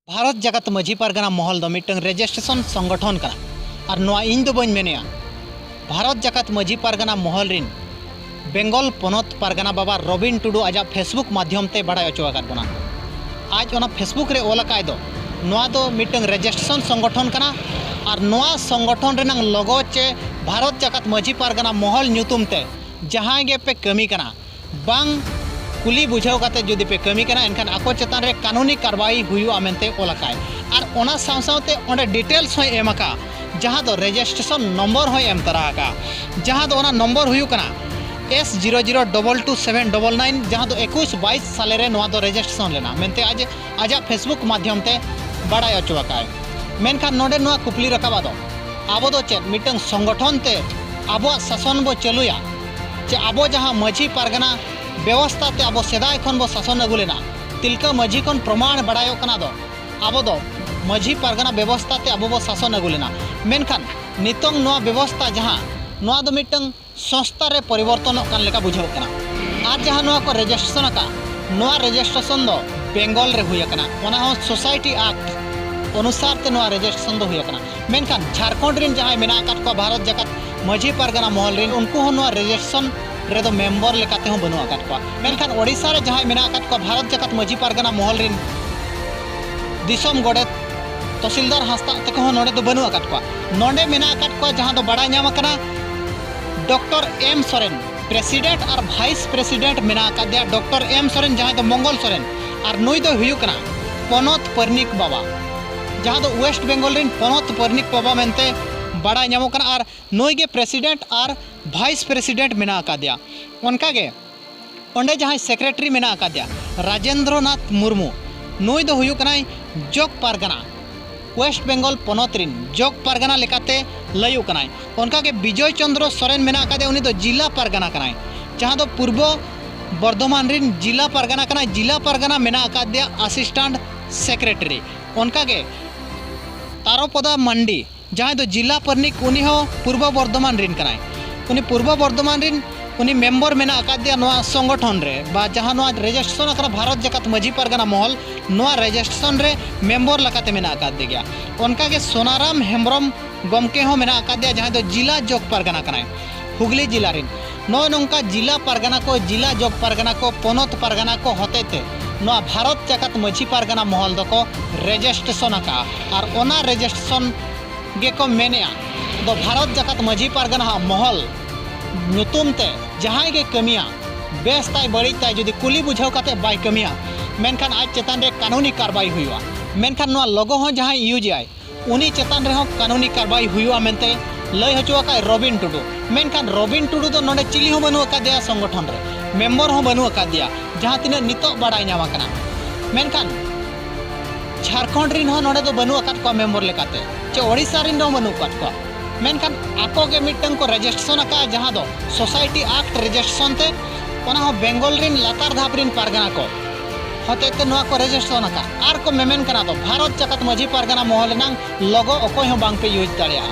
भारत जगत माझी पारगना महल दो मिटन रेजिस्ट्रेशन संगठन का और नवा इन दो बन मेने भारत जगत माझी पारगना महल रिन बेंगल पनत पारगना बाबा रबिन टुडू आजा फेसबुक माध्यम ते बड़ा अचुआकात बना आज ओना फेसबुक रे ओलकाय दो नवा दो मिटन रेजिस्ट्रेशन संगठन कना और नवा संगठन रेनांग लोगो चे भारत जगत माझी पारगना महल न्यूतुम ते जहां गे पे कमी कना बांग कुली बुझाव काते जुदी पे कमी कना एनखान आको चेतान रे कानूनी कार्रवाई हुआ मेनते ओलकाय और ओना सावसावते ओंडे डिटेल्स होय एमका जहां दो रजिस्ट्रेशन नंबर होय एम तराका जहां दो ओना नंबर हुयु कना S00222799 जहां दो 21-22 साल रे नवा दो रजिस्ट्रेशन लेना मेनते आज आजा फेसबुक माध्यम ते बड़ाय अचुआकाय मेनखान नोडे नवा कुपली रकाबा दो आबो दो चेत मिटंग संगठन ते आबो शासन बो चलुया जे आबो जहां माझी पारगना व्यवस्था ते आबो सेदाय खन बो शासन अगु लेना तिलका माझी खन प्रमाण बड़ायो कना दो आबो दो माझी पारगना व्यवस्था ते आबो बो शासन अगु लेना मेनखान नितंग नवा व्यवस्था जहां नवा दो मिटंग संस्था रे परिवर्तन कान लेका बुझाव कना आज जहां नवा को रजिस्ट्रेशन का नवा रजिस्ट्रेशन दो बेंगल रे हुया कना ओना हो सोसाइटी एक्ट अनुसार ते नवा रजिस्ट्रेशन दो हुया कना मेनखान झारखंड रिन जहां मेना काट को भारत जगत माझी पारगना महल रिन उनको हो नवा रजिस्ट्रेशन रे दो मेंबर लेकाते हो बनु आकात को मेनखान ओडिसा रे जहां मेना आकात को भारत जगत माझी पारगना महल रिन दिसम गोडे तहसीलदार हस्ता तक हो नोडे दो बनु आकात को नोडे मेना आकात को जहां दो बड़ा नाम कना डॉक्टर एम सोरेन प्रेसिडेंट और वाइस प्रेसिडेंट मेना आकात दिया डॉक्टर एम सोरेन जहां दो मंगल सोरेन और नुई दो हुयु कना पनत परनिक बाबा जहां दो वेस्ट बंगाल रिन पनत परनिक बाबा मेनते बड़ा नामो कना और नुई गे प्रेसिडेंट और वाइस प्रेसिडेंट मेना आका दिया उनका गे ओंडे जहां सेक्रेटरी मेना आका दिया राजेंद्रनाथ मुर्मू नुई दो हुयु कना जोग पारगना वेस्ट बंगाल पनत रिन जोग पारगना लेकाते लयु कना उनका के विजय चंद्र सोरेन मेना आका दिया उनी दो जिला पारगना कना जहां दो पूर्व बर्धमान रिन जिला पारगना कना जिला पारगना मेना आका दिया असिस्टेंट सेक्रेटरी उनका के तारोपदा मंडी जहां दो जिला परनिक उनी हो पूर्व बर्धमान रिन कना उनी पूर्व बर्धमान रिन उनी मेंबर मेना आका दिया नवा संगठन रे बा जहां नवा रजिस्ट्रेशन अकरा भारत जगत माझी पारगना महल नवा रजिस्ट्रेशन रे मेंबर लकाते मेना आका दिया उनका के सोनाराम हेम्ब्रम गमके हो मेना आका दिया जहां दो जिला जोग पारगना कना हुगली जिला रिन नो नंका जिला पारगना जोग पारगना को पनत पारगना को होतेते नवा भारत जगत माझी पारगना महल दको रजिस्ट्रेशन का और ओना रजिस्ट्रेशन गे को मेने दो भारत जगत माझी पारगना महल नुतुम ते जहां गे कमिया बेस ताई बड़ी ताई जुदी कुली बुझाव काते बाय कमिया मेनखान आज चेतान रे कानूनी कार्रवाई हुआ मेनखान नवा लोगो हो जहां यूज आय उनी चेतान रे हो कानूनी कार्रवाई हुआ मेनते लय हचुआ का रबिन टुडू मेनखान रबिन टुडू दो नोडे चिली हो बनु का दिया संगठन रे मेंबर हो बनु का दिया जहां तिने नितो बड़ाई नामा कना मेनखान झारखंड रिन हो नोडे दो बनु का को मेंबर लेकाते चे ओडिसा रिन दो बनु का मेनखान आको के मिटन को रजिस्ट्रेशन का जहां दो सोसाइटी एक्ट रजिस्ट्रेशन ते ओना हो बेंगल रिन लातार धाप रिन पारगना को होते ते नवा को रजिस्ट्रेशन का आर को मेमेन कना दो भारत जगत माझी पारगना महल नांग लोगो अकोय हो बांग पे यूज दाड़िया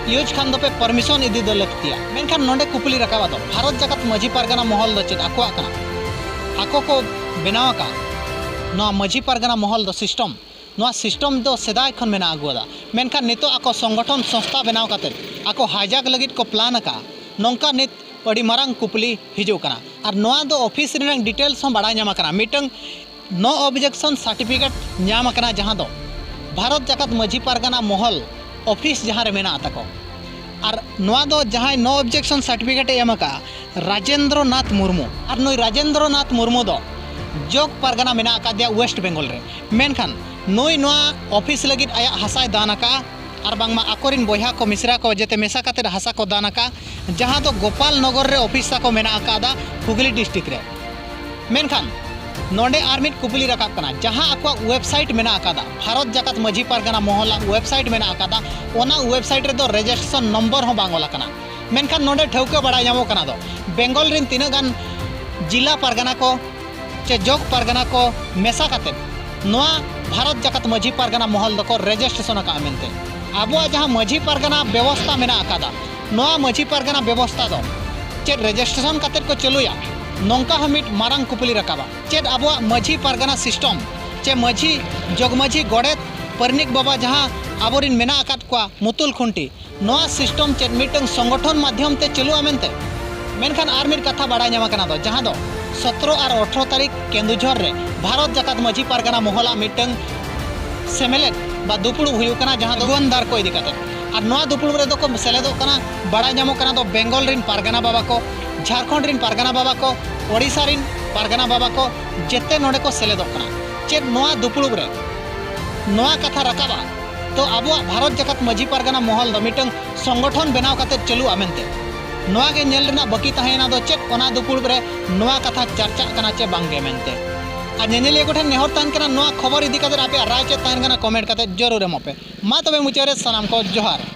यूज खान दो पे परमिशन इदी दो लगतिया मेनखान नोंडे कुपली रकाबा दो भारत जगत माझी पारगना महल दो चेत आको कना आको को बनावा का नवा माझी पारगना महल दो सिस्टम दो सेदाय खन मेना आगुदा मेनखान नितो आको संगठन संस्था बनाव काते आको हाईजैक लगित को प्लान का नोंका नित अड़ी मारंग कुपली हिजु कना और नवा दो ऑफिस रेन डिटेल्स हम बड़ा नामा कना मिटंग नो ऑब्जेक्शन सर्टिफिकेट नाम कना जहां दो भारत जगत माझी पारगना महल ऑफिस जहां रे मेना ताको और नवा दो जहां नो ऑब्जेक्शन सर्टिफिकेट एम का राजेंद्रनाथ मुर्मू और नई राजेंद्रनाथ मुर्मू दो जोग पारगना मेना का दिया वेस्ट बंगाल रे मेनखान नई नवा ऑफिस लगित आया हसाय दानका और बांगमा आकोरिन बोया को मिश्रा को जेते मेसा काते हसा को दानका जहां दो गोपाल नगर रे ऑफिस को मेना आकादा हुगली डिस्ट्रिक्ट रे मेनखान नोंडे आरमिट कुपली रकाब कना जहां आको वेबसाइट मेना आकादा भारत जगत माझी पारगना महल वेबसाइट मेना आकादा ओना वेबसाइट रे दो रजिस्ट्रेशन नंबर हो बांगोला कना मेनखान नोंडे ठौके बड़ा जामो कना दो बेंगल रिन तीना गान जिला पारगना को चे जोग पारगना को मेसा काते नवा भारत जगत माझी पारगना महल दको रजिस्ट्रेशन का मेनते आबो जहां माझी पारगना व्यवस्था मेना आकादा नवा माझी पारगना व्यवस्था दो चे रजिस्ट्रेशन काते को चलुया नौका हमिट मारंग कुपली रकाबा चेद अब माझी पारगना सिस्टम चे माझी जगमाझी गोड़ेत परनिक बाबा जहाँ आबोरिन मेना आकात को मुतुल खुंटी नोआ सिस्टम चेत मिटंग संगठन माध्यम ते चलुआ मेनते मेनखान आर मिट कथा बाड़ा ᱧᱟᱢ ᱟᱠᱟᱱᱟ ᱫᱚ ᱡᱟᱦᱟᱸ ᱫᱚ 17 और 18 तारीख केंदुझर रे भारत जाकात माझी पारगाना मोहला मिटंग सेमेलेट बा दुपुड़ुब हुयु कना जहां दो गुनदार को इदी काते और नोआ दुपुड़ुब रे दो को सेलेदो कना बाड़ा ᱧᱟᱢᱚᱜ कना दो बेंगल रिन पारगाना बाबा को झारखंड रिन पारगाना बाबा को ओडिशा रिन पारगाना बाबा को जेते नोडे को सेलेदो कना चेत नोआ दुपुड़ुब रे नोआ कथा रकाबा तो आबो भारत जाकात माझी पारगाना मोहल दो मिटंग संगठन बनाव काते चलु आमेनते नोआ के नेल रेना बाकी तहेना दो चेक ओना दुपुड़ुब रे नोआ कथा चर्चा कना चे बांगे मेनते आ नेनेलिया को ठेन नेहर तान कना नोआ खबर इदी काते आपे राय चे तान कना कमेंट काते जरूर एमोपे मा तबे मुचारे सलाम को जोहार।